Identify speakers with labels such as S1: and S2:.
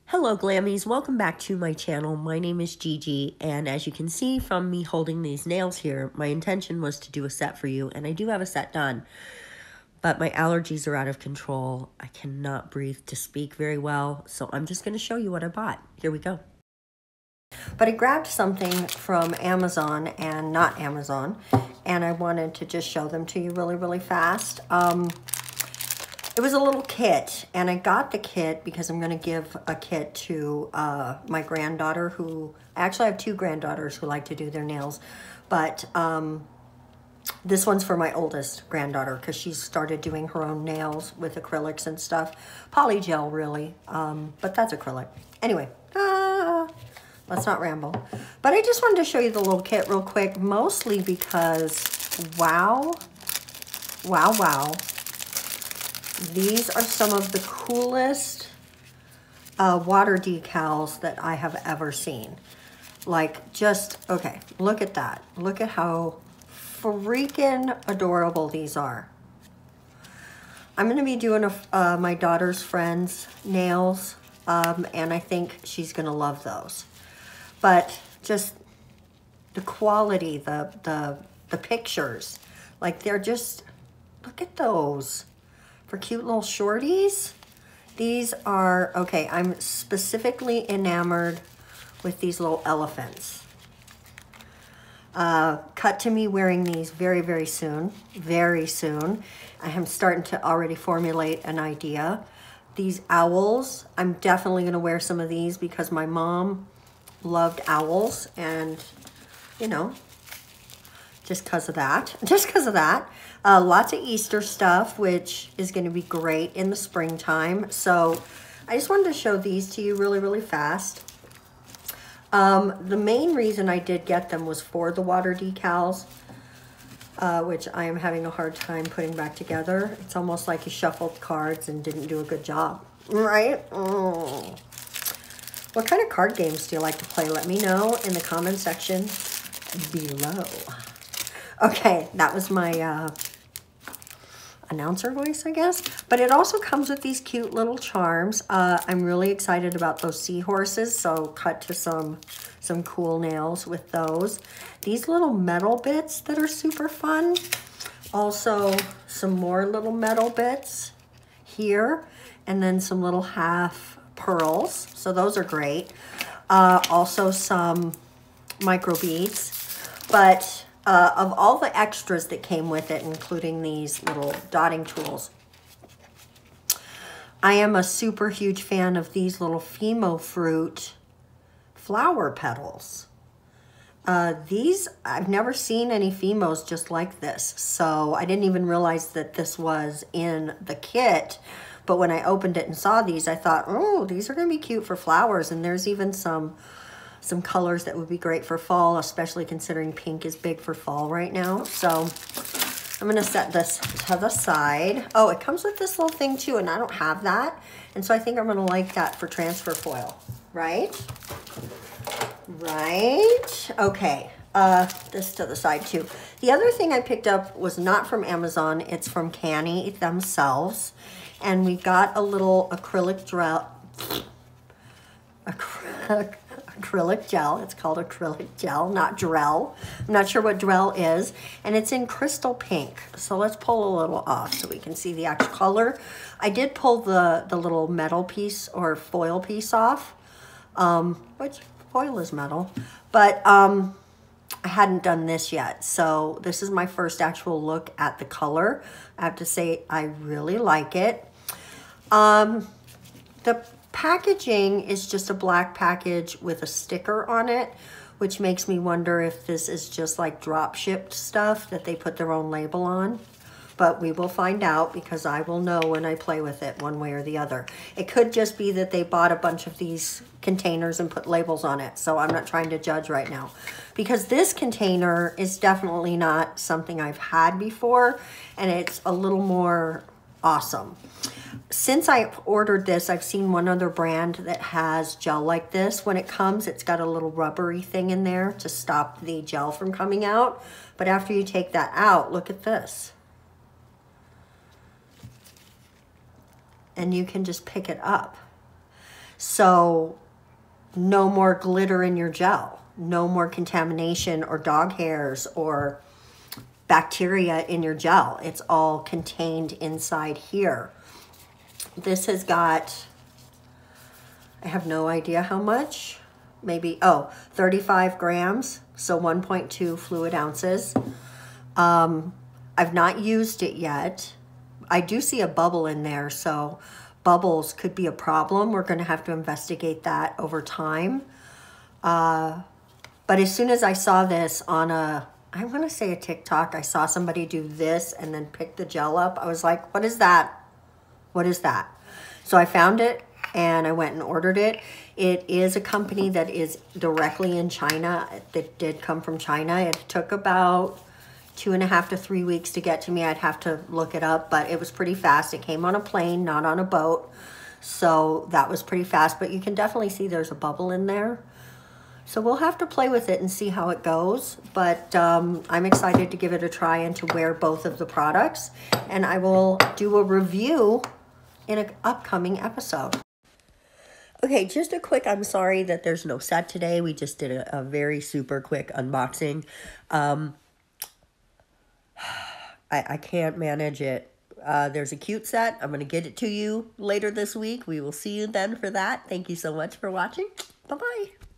S1: Hello Glammies, welcome back to my channel. My name is Gigi, and as you can see from me holding these nails here, my intention was to do a set for you, and I do have a set done. But my allergies are out of control. I cannot breathe to speak very well, so I'm just going to show you what I bought. Here we go. But I grabbed something from Amazon and not Amazon, and I wanted to just show them to you really fast. It was a little kit, and I got the kit because I'm going to give a kit to my granddaughter who, actually I have two granddaughters who like to do their nails, but this one's for my oldest granddaughter because she's started doing her own nails with acrylics and stuff. Polygel really, but that's acrylic. Anyway, let's not ramble. But I just wanted to show you the little kit real quick, mostly because, wow. These are some of the coolest water decals that I have ever seen. Like, just, okay, look at that. Look at how freaking adorable these are. I'm going to be doing my daughter's friend's nails, and I think she's going to love those. But just the quality, the pictures, like they're just, look at those. For cute little shorties. These are, okay, I'm specifically enamored with these little elephants. Cut to me wearing these very soon, very soon. I am starting to already formulate an idea. These owls, I'm definitely gonna wear some of these because my mom loved owls, and you know, just because of that. Lots of Easter stuff, which is going to be great in the springtime. So I just wanted to show these to you really fast. The main reason I did get them was for the water decals, which I am having a hard time putting back together. It's almost like you shuffled cards and didn't do a good job, right? What kind of card games do you like to play? Let me know in the comment section below. Okay, that was my announcer voice, I guess. But it also comes with these cute little charms. I'm really excited about those seahorses, so cut to some cool nails with those. These little metal bits that are super fun. Also, some more little metal bits here, and then some little half pearls. So those are great. Also some micro beads, but of all the extras that came with it, including these little dotting tools, I am a super huge fan of these little Fimo fruit flower petals. These, I've never seen any Fimos just like this, so I didn't even realize that this was in the kit. But when I opened it and saw these, I thought, oh, these are going to be cute for flowers, and there's even some colors that would be great for fall, especially considering pink is big for fall right now. So I'm gonna set this to the side. Oh, it comes with this little thing too, and I don't have that. And so I think I'm gonna like that for transfer foil, right? Right, okay. This to the side too. The other thing I picked up was not from Amazon, it's from Canni themselves. And we got a little acrylic gel. It's called acrylic gel, not Drell. I'm not sure what Drell is. And it's in crystal pink. So let's pull a little off so we can see the actual color. I did pull the little metal piece or foil piece off, which foil is metal. But I hadn't done this yet. So this is my first actual look at the color. I have to say I really like it. The packaging is just a black package with a sticker on it, which makes me wonder if this is just like drop shipped stuff that they put their own label on. But we will find out because I will know when I play with it one way or the other. It could just be that they bought a bunch of these containers and put labels on it. So I'm not trying to judge right now. Because this container is definitely not something I've had before. And it's a little more awesome. Since I ordered this, I've seen one other brand that has gel like this. When it comes, it's got a little rubbery thing in there to stop the gel from coming out. But after you take that out, look at this. and you can just pick it up. So no more glitter in your gel, no more contamination or dog hairs or bacteria in your gel. It's all contained inside here. This has got, I have no idea how much, maybe, 35 grams, so 1.2 fluid ounces. I've not used it yet. I do see a bubble in there, so bubbles could be a problem. We're going to have to investigate that over time. But as soon as I saw this on I want to say a TikTok, I saw somebody do this and then pick the gel up. I was like, what is that? What is that? So I found it and I went and ordered it. It is a company that is directly in China. It did come from China. It took about 2.5 to 3 weeks to get to me. I'd have to look it up, but it was pretty fast. It came on a plane, not on a boat. So that was pretty fast, but you can definitely see there's a bubble in there. So we'll have to play with it and see how it goes. But I'm excited to give it a try and to wear both of the products. And I will do a review in an upcoming episode. Okay, just a quick, I'm sorry that there's no set today. We just did a very super quick unboxing. I can't manage it. There's a cute set. I'm going to get it to you later this week. We will see you then for that. Thank you so much for watching. Bye-bye.